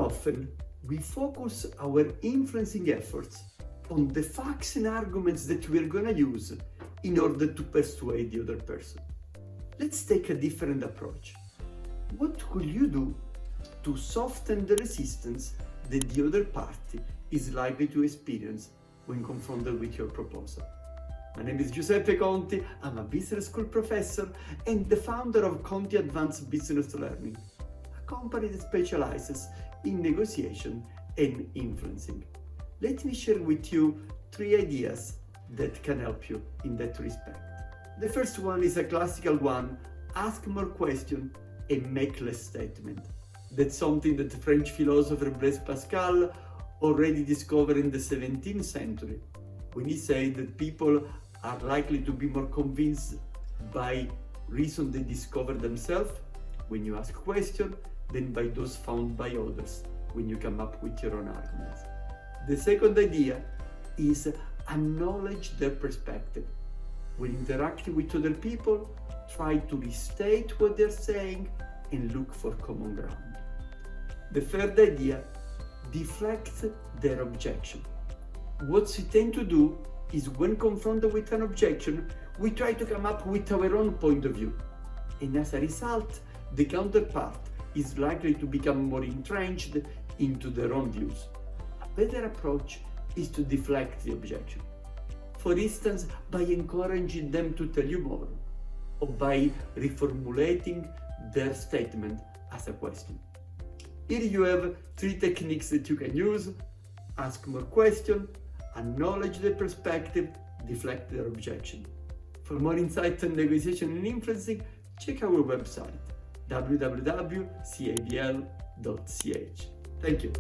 often we focus our influencing efforts on the facts and arguments that we're gonna use in order to persuade the other person. Let's take a different approach. What could you do to soften the resistance that the other party is likely to experience when confronted with your proposal? My name is Giuseppe Conti, I'm a business school professor and the founder of Conti Advanced Business Learning, a company that specializes in negotiation and influencing. Let me share with you 3 ideas that can help you in that respect. The first one is a classical one: ask more questions and make less statements. That's something that the French philosopher Blaise Pascal already discovered in the 17th century, when he said that people are likely to be more convinced by reasons they discover themselves when you ask questions than by those found by others when you come up with your own arguments. The second idea is acknowledge their perspective. When interacting with other people, try to restate what they're saying and look for common ground. The third idea, deflect their objection. What we tend to do is when confronted with an objection, we try to come up with our own point of view. And as a result, the counterpart is likely to become more entrenched into their own views. A better approach is to deflect the objection. For instance, by encouraging them to tell you more, or by reformulating their statement as a question. Here you have 3 techniques that you can use: ask more questions, acknowledge their perspective, deflect their objection. For more insights on negotiation and influencing, check our website www.cabl.ch. Thank you.